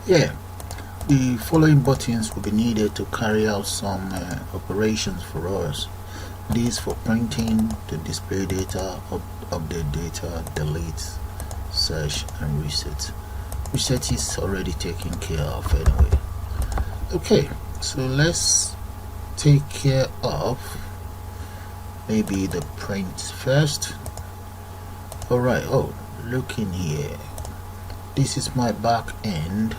Yeah, the following buttons will be needed to carry out some operations for us. These for printing, to display data, update data, delete, search, and reset. Reset is already taken care of anyway. Okay, so let's take care of maybe the print first. Alright, oh, look in here. This is my back end.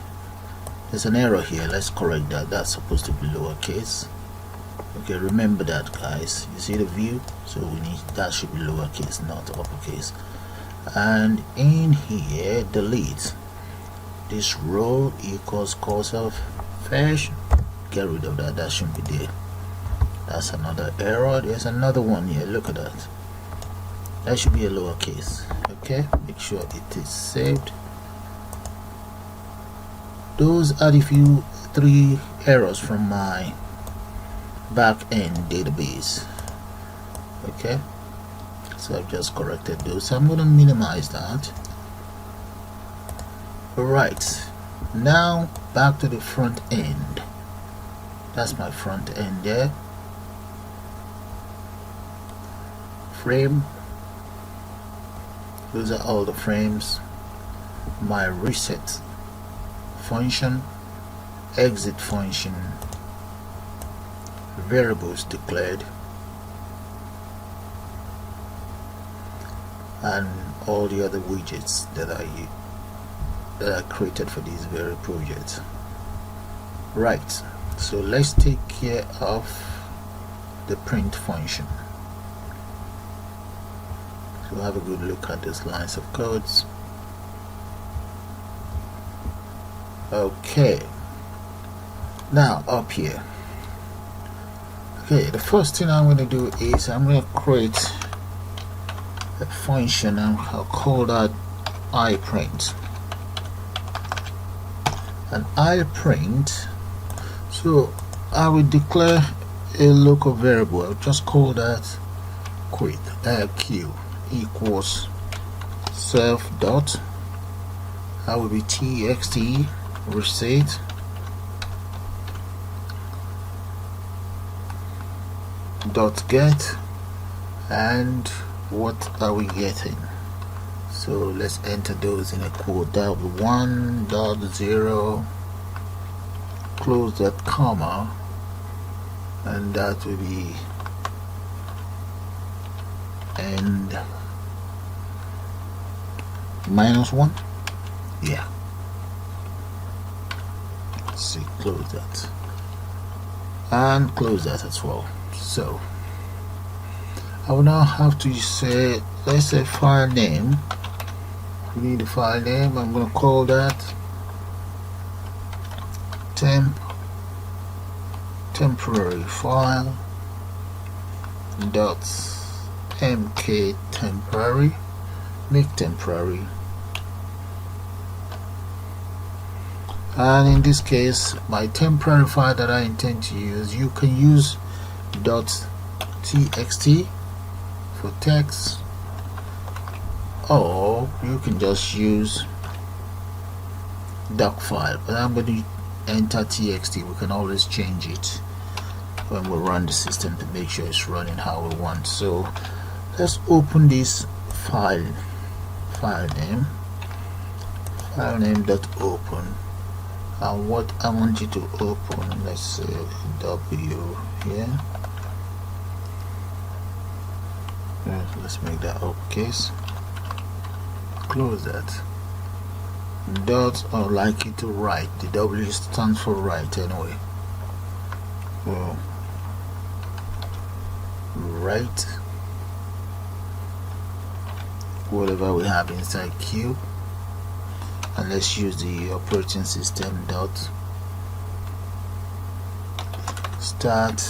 There's an error here. Let's correct that. That's supposed to be lowercase. Okay, remember that, guys. You see the view, so we need that should be lowercase, not uppercase. And in here, delete. This row equals cause of fetch. Get rid of that. That shouldn't be there. That's another error. There's another one here. Look at that. That should be a lowercase. Okay, make sure it is saved. Those are the three errors from my back-end database. Okay, so I've just corrected those. So I'm going to minimize that. Alright, now back to the front end. That's my front end there. Frame. Those are all the frames. My reset function, exit function, variables declared, and all the other widgets that I created for this very project. Right, so let's take care of the print function. So have a good look at these lines of codes. Okay, now up here. Okay, the first thing I'm going to do is I'm going to create a function, and I'll call that iPrint. An iPrint. So I will declare a local variable. I'll just call that q equals self dot. That will be txt reset dot get, and what are we getting? So let's enter those in a quote. That will be 1.0, close that comma, and that will be and -1. Yeah. Let's see, close that and close that as well. So I will now have to say, let's say file name. We need a file name. I'm going to call that temporary file dot mk temporary, make temporary. And in this case, my temporary file that I intend to use, you can use .txt for text, or you can just use doc file, but I'm going to enter txt. We can always change it when we run the system to make sure it's running how we want. So let's open this file name dot open, and what I want you to open, let's say W here. Let's make that uppercase. Close that. Dot, I would like you to write. The W stands for write anyway. So write whatever we have inside Q, and let's use the operating system dot start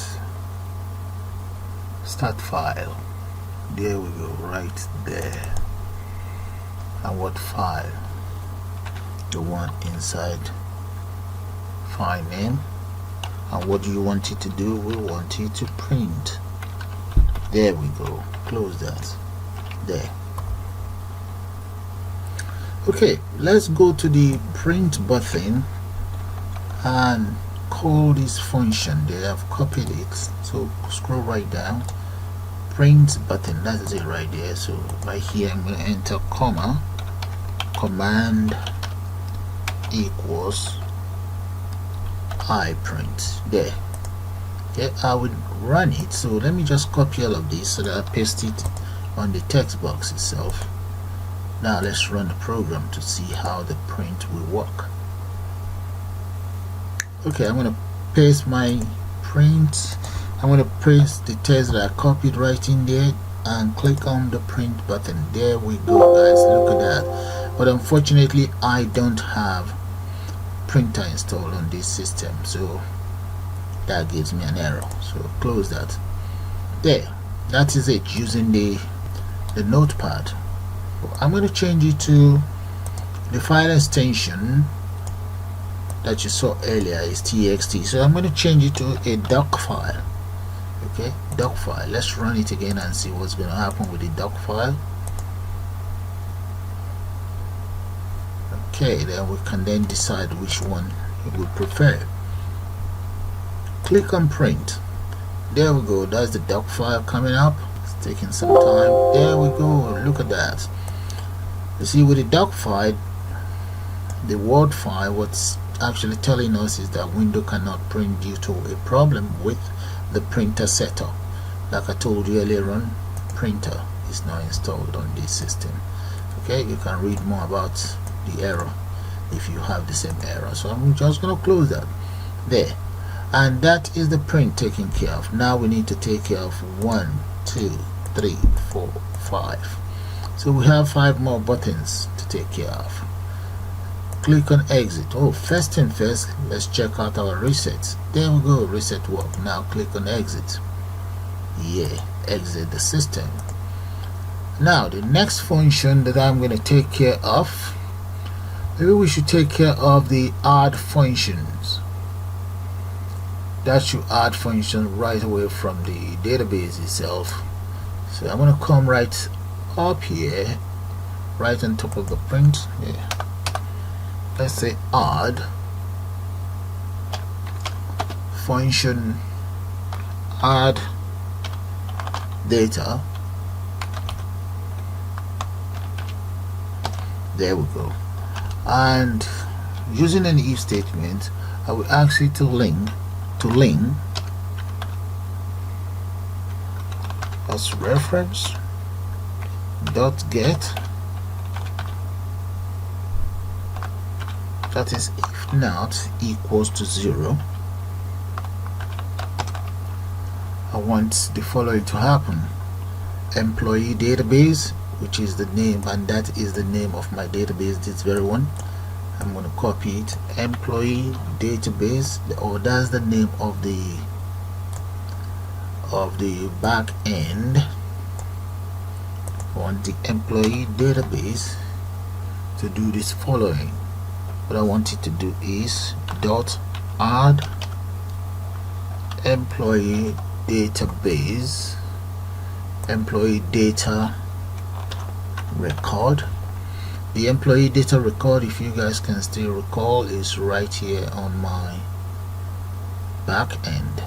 file. There we go, right there. And what file? The one inside file name. And what do you want it to do? We want it to print. There we go. Close that. There. Okay, let's go to the print button and call this function. They have copied it, so scroll right down, print button, that is it right there. So right here I'm going to enter comma, command equals I print there. Okay, I would run it. So let me just copy all of this so that I paste it on the text box itself. Now let's run the program to see how the print will work. Okay, I'm going to paste my print. I'm going to paste the text that I copied right in there and click on the print button. There we go, guys. Look at that. But unfortunately I don't have printer installed on this system, so that gives me an error. So close that. There, that is it, using the notepad. I'm going to change it to the file extension that you saw earlier is txt, so I'm going to change it to a doc file. Okay, doc file. Let's run it again and see what's going to happen with the doc file. Okay, then we can then decide which one we would prefer. Click on print. There we go, that's the doc file coming up. It's taking some time. There we go, look at that. You see, with the doc file, the word file, what's actually telling us is that window cannot print due to a problem with the printer setup. Like I told you earlier on, printer is not installed on this system. Okay, you can read more about the error if you have the same error. So I'm just going to close that there, and that is the print taken care of. Now we need to take care of 1, 2, 3, 4, 5. So we have 5 more buttons to take care of. Click on exit. Oh, first thing first, let's check out our resets. There we go, reset work. Now click on exit. Yeah, exit the system. Now the next function that I'm going to take care of, maybe we should take care of the add functions. That should add function right away from the database itself. So I'm going to come right up here, right on top of the print. Yeah, let's say add function, add data. There we go. And using an if statement, I will ask you to link as reference dot get, that is if not equals to 0. I want the following to happen: employee database, which is the name, and that is the name of my database, this very one. I'm going to copy it, employee database, or that's the name of the back end. I want the employee database to do this following. What I want it to do is dot add employee database, employee data record. The employee data record, if you guys can still recall, is right here on my back end.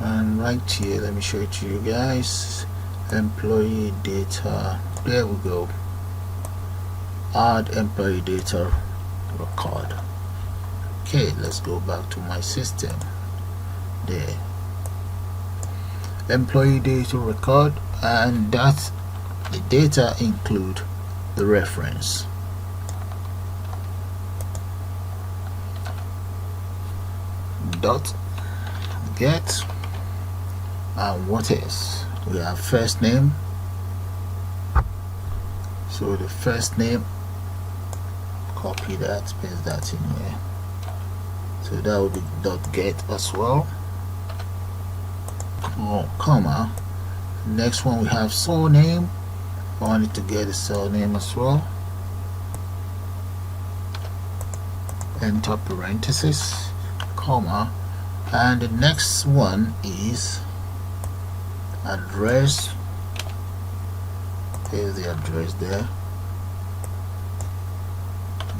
And right here, let me show it to you guys. Employee data, there we go. Add employee data record. Okay, let's go back to my system. There, employee data record, and that's the data include the reference. Dot get, and what is, we have first name, so the first name, copy that, paste that in here, so that will be dot get as well. Comma, next one we have surname. I wanted to get a surname as well. Enter parenthesis, comma, and the next one is address. Here's the address there.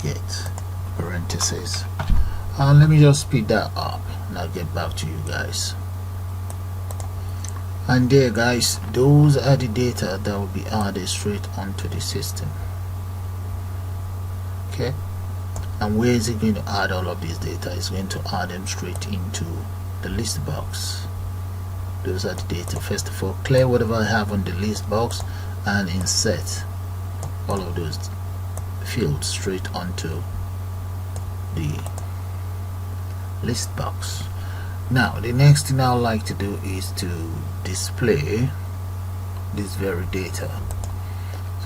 Get parenthesis. And let me just speed that up and I'll get back to you guys. And there guys, those are the data that will be added straight onto the system. Okay, and where is it going to add all of this data? It's going to add them straight into the list box. Those are the data. First of all, clear whatever I have on the list box and insert all of those fields straight onto the list box. Now the next thing I would like to do is to display this very data.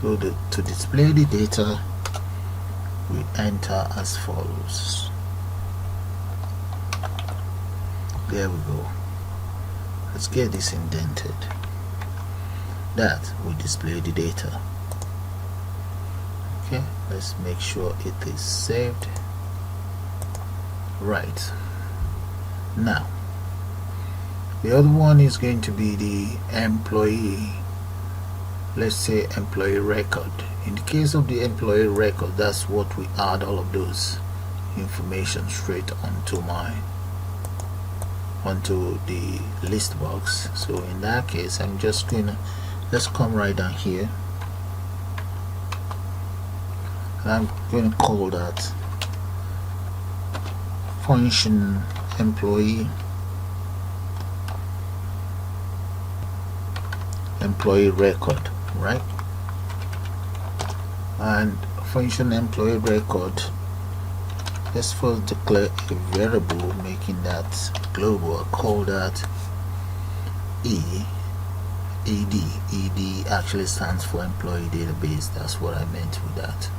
So to display the data, we enter as follows. There we go. Let's get this indented. That will display the data. Okay, let's make sure it is saved. Right. Now the other one is going to be the employee, let's say employee record. In the case of the employee record, that's what we add all of those information straight onto the list box. So in that case, I'm just gonna, let's come right down here and I'm going to call that function employee record, right? And function employee record, let's first declare a variable making that global. I'll call that ed actually stands for employee database. That's what I meant with that.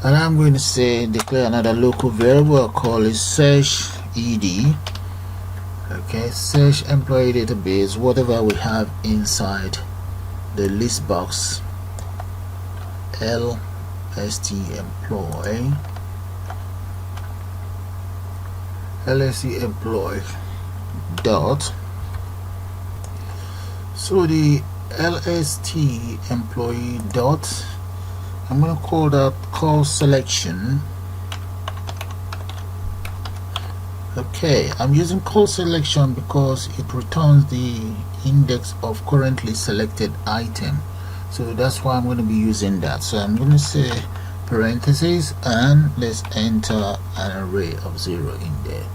And I'm going to say declare another local variable. I'll call it search ed. Okay, search employee database, whatever we have inside the list box, lst employee dot. So the lst employee dot, I'm going to call that call selection. Okay, I'm using call selection because it returns the index of currently selected item. So that's why I'm going to be using that. So I'm going to say parentheses and let's enter an array of 0 in there.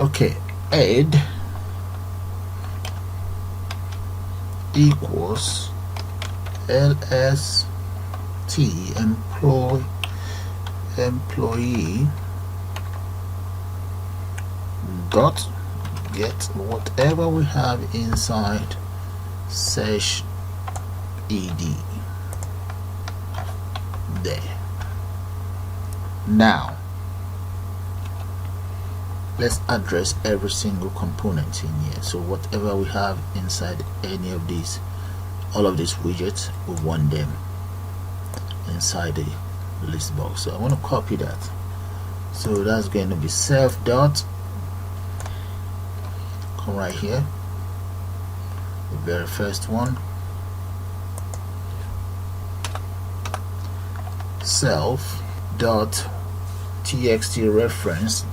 Okay, add equals lst employee dot get whatever we have inside search ed there. Now let's address every single component in here. So whatever we have inside any of these, all of these widgets, we want them inside the list box. So I want to copy that. So that's going to be self dot, come right here, the very first one, self dot txt reference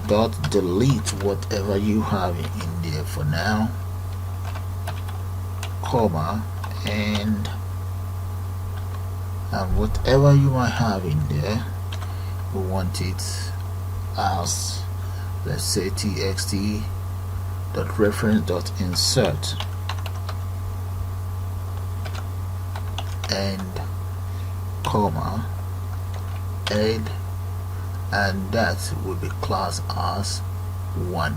dot delete whatever you have in there for now, comma, and whatever you might have in there, we want it as, let's say, txt dot reference dot insert and comma add, and that will be class as 1.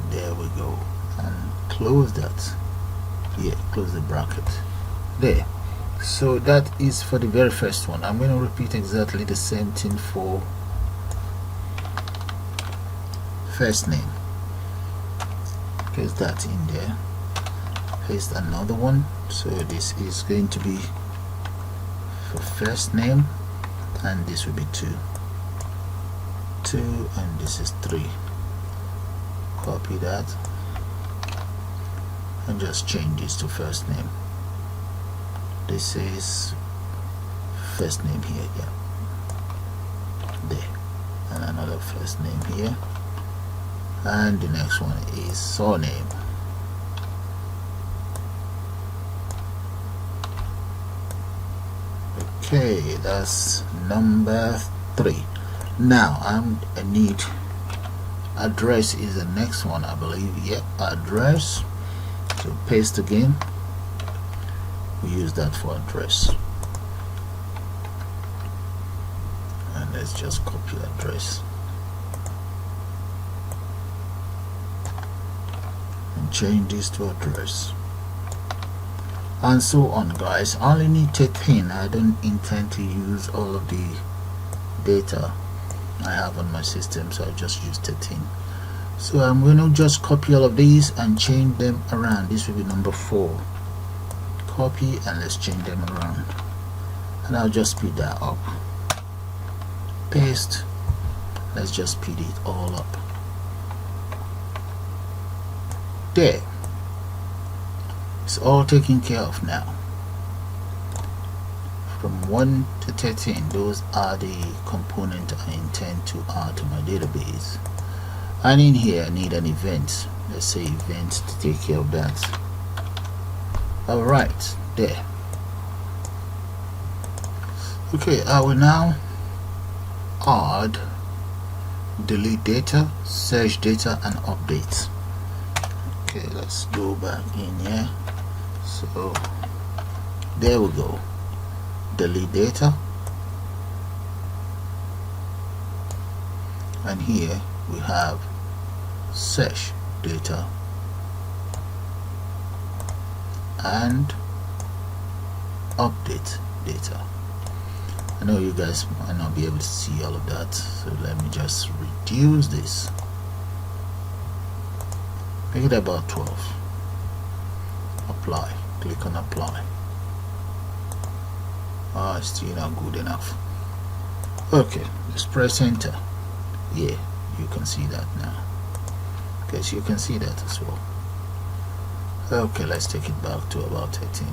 There we go, and close that. Yeah, close the bracket there. So that is for the very first one. I'm going to repeat exactly the same thing for first name. Paste that in there, paste another one. So this is going to be for first name, and this will be 2, and this is 3. Copy that and just change this to first name. This is first name here, yeah, there, and another first name here, and the next one is surname. Okay, that's number 3. Now I need address is the next one, I believe. Yep, address. So paste again. We use that for address, and let's just copy address and change this to address, and so on, guys. I only need 13. I don't intend to use all of the data I have on my system, so I just use 13. So I'm going to just copy all of these and change them around. This will be number 4. Copy, and let's change them around, and I'll just speed that up. Paste, let's just speed it all up. There, it's all taken care of now. From 1 to 13, those are the components I intend to add to my database. And in here I need an event. Let's say event to take care of that. Alright, there. Okay, I will now add delete data, search data, and update. Okay, let's go back in here. So there we go. Delete data, and here we have search data and update data. I know you guys might not be able to see all of that, so let me just reduce this, make it about 12. Apply, click on apply. It's still not good enough. Okay, let's press enter. Yeah, you can see that now. Okay, so you can see that as well. Okay, let's take it back to about 13.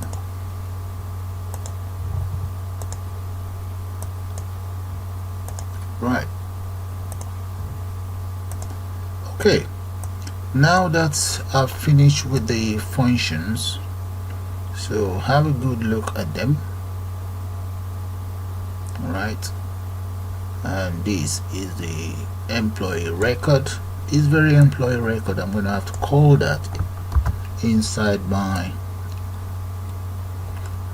Right. Okay, now that I've finished with the functions, so have a good look at them. Alright, and this is the employee record. It's very employee record. I'm going to have to call that inside my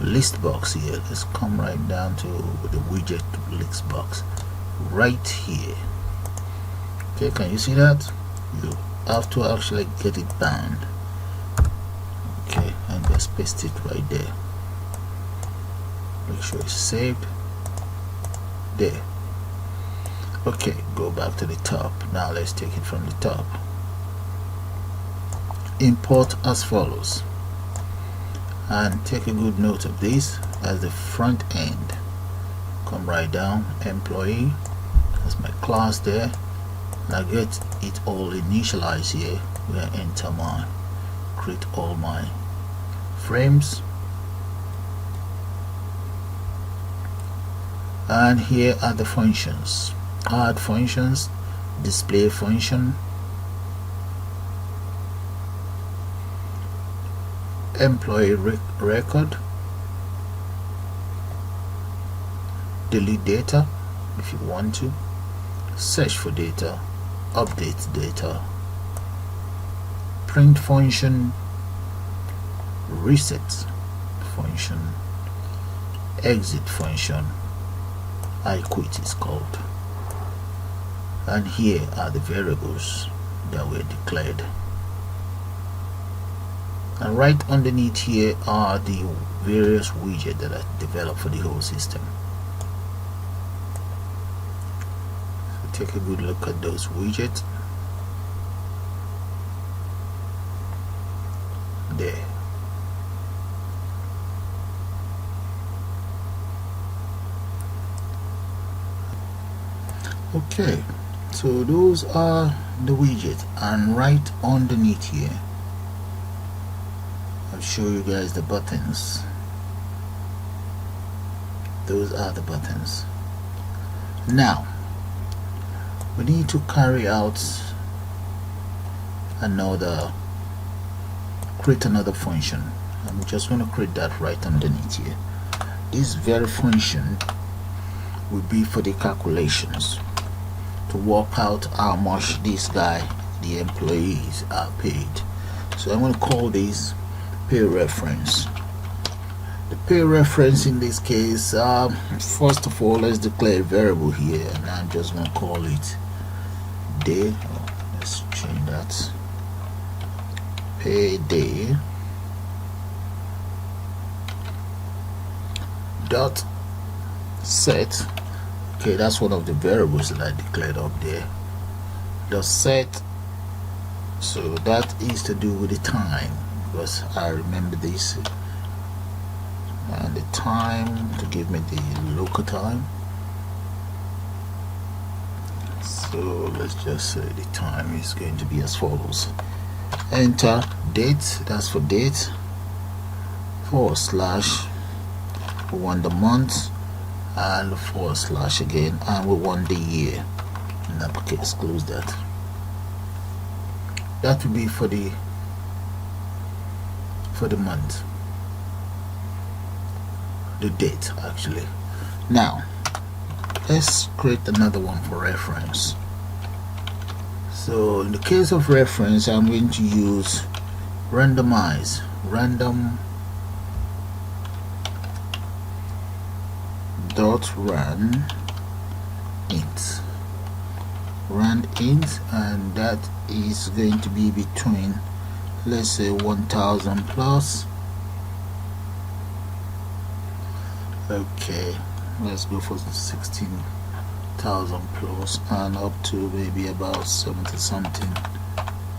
list box here. Let's come right down to the widget list box right here. Okay, can you see that? You have to actually get it bound. Okay, and just paste it right there. Make sure it's saved. There. Okay, go back to the top. Now let's take it from the top. Import as follows, and take a good note of this as the front end. Come right down, employee, that's my class there, and I get it all initialized here where I enter my, create all my frames. And here are the functions: add functions, display function, employee record, delete data if you want to, search for data, update data, print function, reset function, exit function, I quit is called. And here are the variables that were declared. And right underneath here are the various widgets that are developed for the whole system. So take a good look at those widgets. There. Okay, so those are the widgets, and right underneath here I'll show you guys the buttons. Those are the buttons. Now we need to carry out create another function. I'm just going to create that right underneath here. This very function will be for the calculations to work out how much this guy, the employees, are paid. So I'm going to call this pay reference. The pay reference in this case, first of all, let's declare a variable here, and I'm just going to call it day. Let's change that. Pay day dot set. Okay, that's one of the variables that I declared up there. The set, so that is to do with the time, because I remember this, and the time to give me the local time. So let's just say the time is going to be as follows. Enter date, that's for date, / we want the month, and / again, and we want the year. In that case, close that. That will be for the month, the date actually. Now let's create another one for reference. So in the case of reference, I'm going to use randomize, random dot run int, and that is going to be between, let's say, 1000 plus. Okay, let's go for 16,000 plus, and up to maybe about 70 something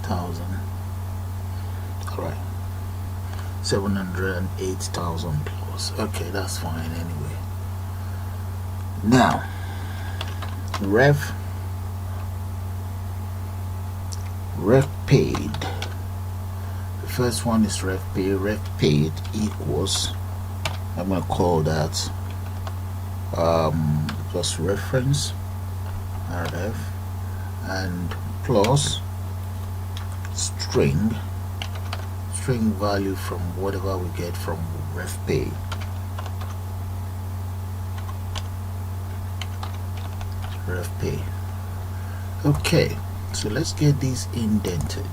thousand. All right, 708,000 plus. Okay, that's fine anyway. Now ref paid. The first one is ref paid equals, I'm going to call that just reference rf, and plus string value from whatever we get from ref pay. Okay, so let's get this indented.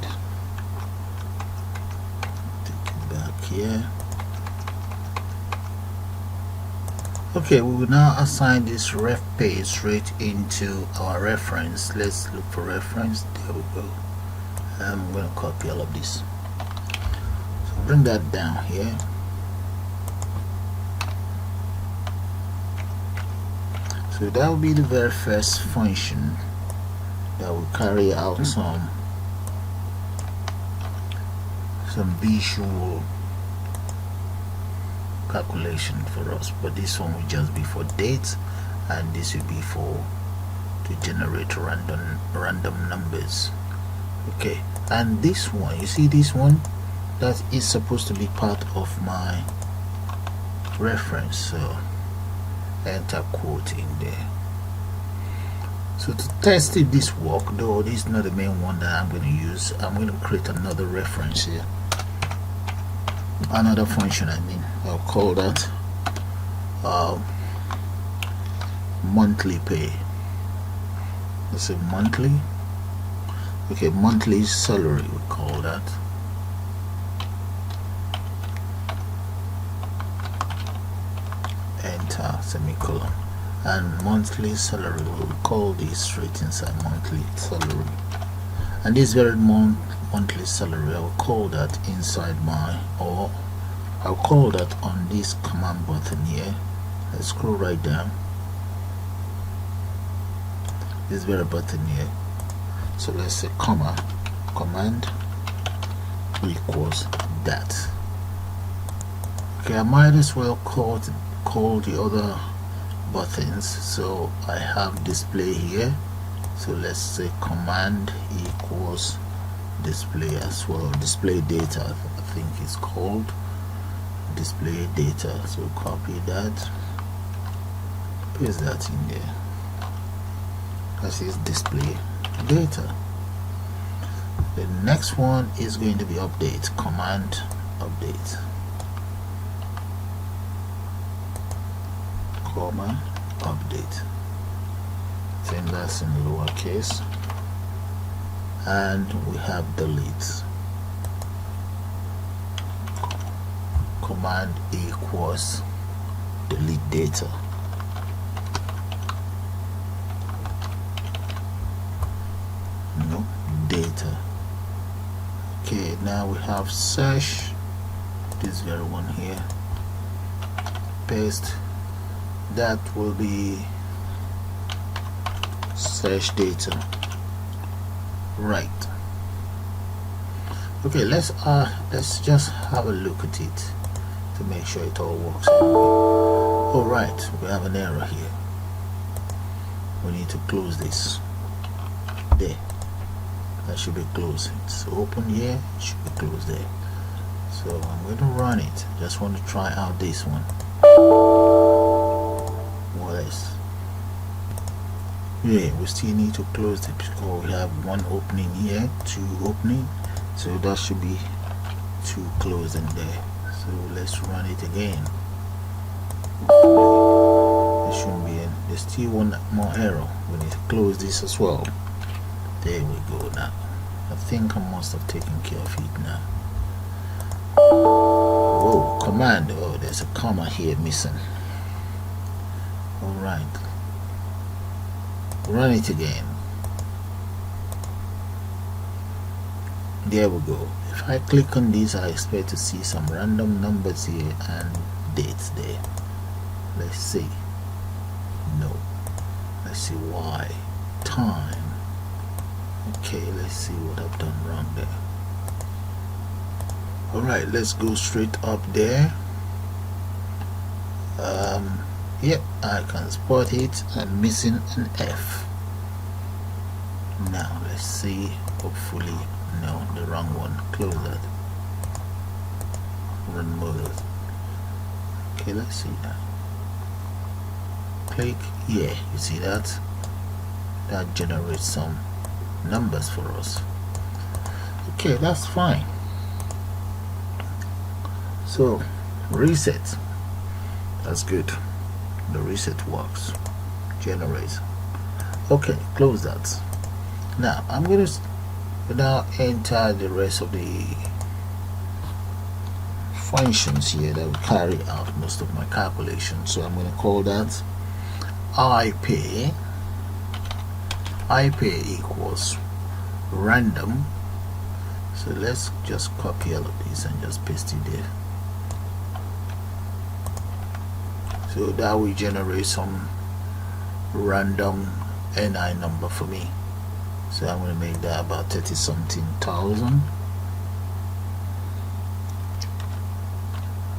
Take it back here. Okay, we will now assign this ref pay straight into our reference. Let's look for reference. There we go. I'm going to copy all of this. So bring that down here. So that will be the very first function that will carry out some visual calculation for us, but this one will just be for dates, and this will be for to generate random numbers. Okay, and this one, you see this one, that is supposed to be part of my reference, so enter quote in there. So to test if this work, though this is not the main one that I'm going to use, I'm going to create another reference here, another function. I mean, I'll call that monthly pay. Let's say monthly. Okay, monthly salary, we call that. Enter semicolon, and monthly salary, we'll call this straight inside monthly salary, and this very monthly salary, I will call that inside my, or I'll call that on this command button here. Let's scroll right down, this very button here. So let's say command equals that. Okay, I might as well call the other buttons. So I have display here, so let's say command equals display as well, display data, I think it's called display data. So copy that, paste that in there. That is display data. The next one is going to be update. Command update, comma update. Then that's in lowercase, and we have delete. Command equals delete data. No data. Okay, now we have search, this very one here, paste, that will be search data. Right. Okay, let's just have a look at it to make sure it all works. All right, we have an error here. We need to close this. There, that should be closed. It's open here, it should be closed there. So I'm going to run it. Just want to try out this one. More or less. Yeah, we still need to close it because we have one opening here, two opening, so that should be two closing there. So let's run it again. There shouldn't be any. There's still one more error. We need to close this as well. There we go. Now I think I must have taken care of it now. Whoa, command. Oh, there's a comma here missing. Alright, run it again. There we go. If I click on this, I expect to see some random numbers here and dates there. Let's see. No. Let's see why. Time. Okay, let's see what I've done wrong there. Alright, let's go straight up there. Yep, I can spot it. I'm missing an F. Now let's see. Hopefully, no, the wrong one. Close that. Remove it. Okay, let's see now. Click. Yeah, you see that? That generates some numbers for us. Okay, that's fine. So reset. That's good. The reset works. Generate. Okay, close that. Now I'm going to now enter the rest of the functions here that will carry out most of my calculations. So I'm going to call that IP equals random. So let's just copy all of this and just paste it there. So that will generate some random NI number for me. So I'm going to make that about 30-something thousand.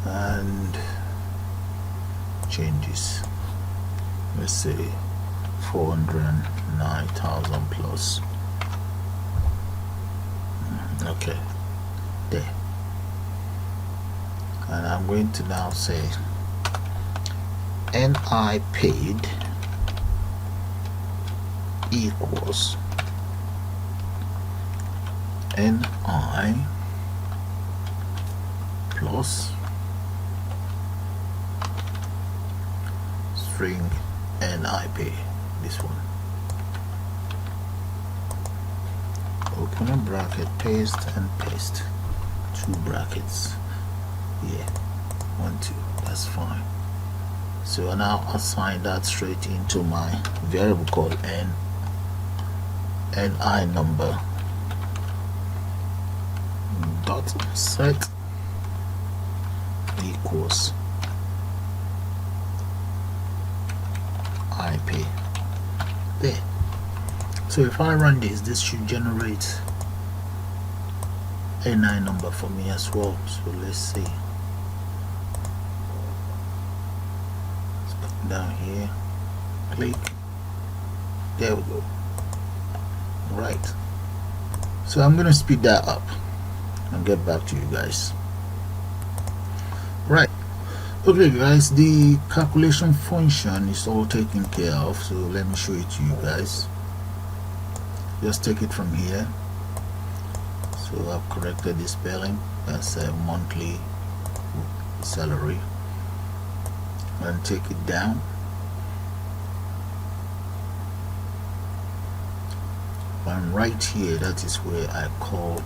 And changes. Let's say 409,000 plus. Okay, there. And I'm going to now say NI paid equals NI plus string NI pay. This one. Open a bracket, paste and paste. Two brackets. Yeah, 1, 2. That's fine. So now assign that straight into my variable called NI number dot set equals IP. There. So if I run this should generate a NI number for me as well. So let's see. Let's come down here, click. There we go. Right. So I'm gonna speed that up and get back to you guys. Right. Okay guys, the calculation function is all taken care of, so let me show it to you guys. Just take it from here. So I've corrected the spelling. That's a monthly salary, and take it down. And right here, that is where I call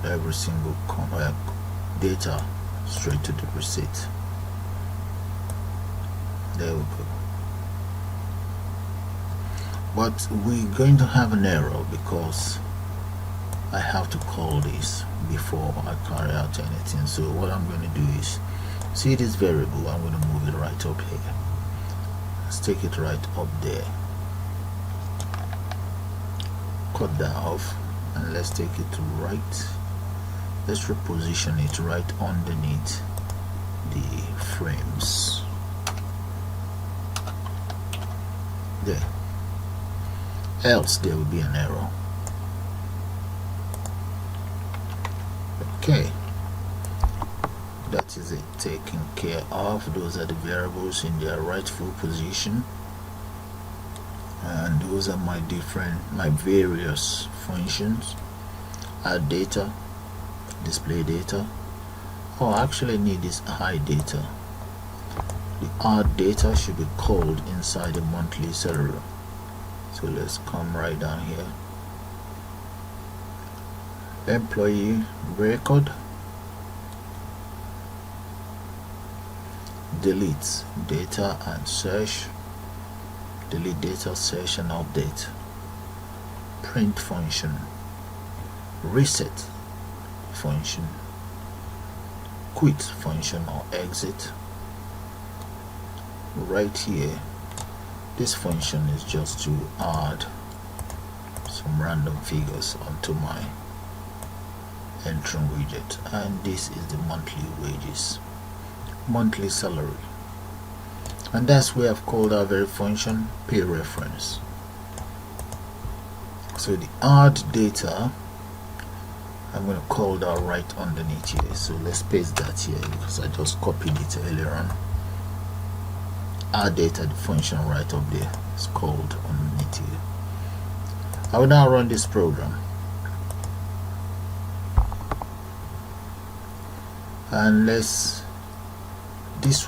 every single data straight to the receipt. There we go. But we're going to have an error because I have to call this before I carry out anything. So what I'm going to do is, see this variable, I'm going to move it right up here. Let's take it right up there. Cut that off, and let's take it to right. Let's reposition it right underneath the frames. There. Else there will be an error. Okay, that is it, taken care of. Those are the variables in their rightful position, and those are my various functions. Add data, display data. Oh, I actually need this hide data. The add data should be called inside the monthly salary. So let's come right down here. Employee record, delete data and search, delete data, search and update, print function, reset function, quit function or exit. Right here, this function is just to add some random figures onto my entering widget, and this is the monthly wages, monthly salary, and that's where I've called our very function pay reference. So the add data, I'm going to call that right underneath here. So let's paste that here because I just copied it earlier on. Add data, the function right up there, is called underneath here. I will now run this program, and this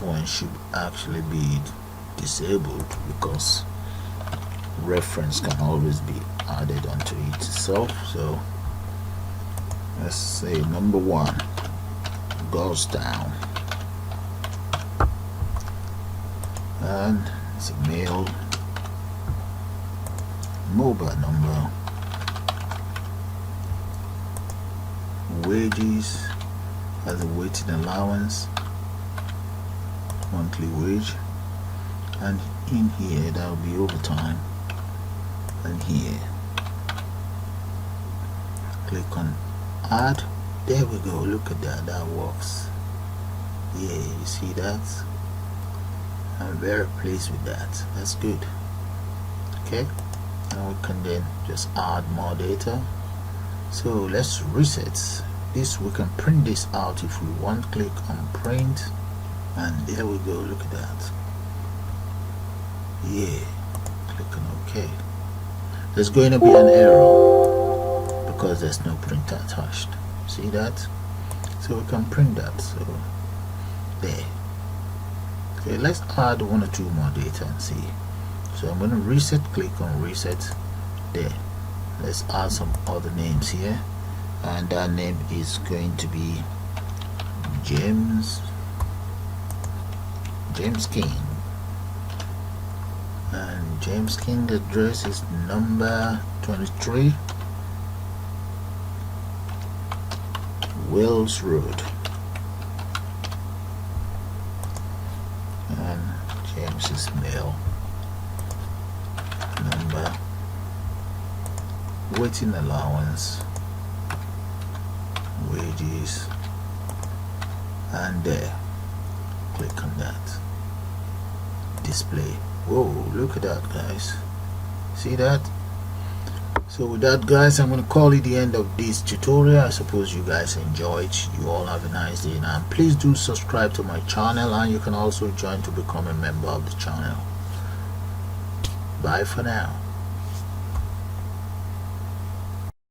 one should actually be disabled because reference can always be added onto it itself. So let's say number 1 goes down, and it's a male, mobile number, wages as a waiting allowance, monthly wage, and in here that will be overtime, and here click on add. There we go, look at that, that works. Yeah, you see that? I'm very pleased with that. That's good. Okay, now we can then just add more data. So let's reset this. We can print this out if we want. Click on print, and there we go, look at that. Yeah, click on OK. There's going to be an error because there's no printer attached. See that? So we can print that. So there. Okay, let's add 1 or 2 more data and see. So I'm going to reset, click on reset. There. Let's add some other names here, and that name is going to be James King, and James King address is number 23 Wells Road, and James is male, number, waiting allowance, wages, and there. Click on that, display. Whoa, look at that, guys. See that? So with that, guys, I'm going to call it the end of this tutorial. I suppose you guys enjoyed. You all have a nice day, and please do subscribe to my channel, and you can also join to become a member of the channel. Bye for now.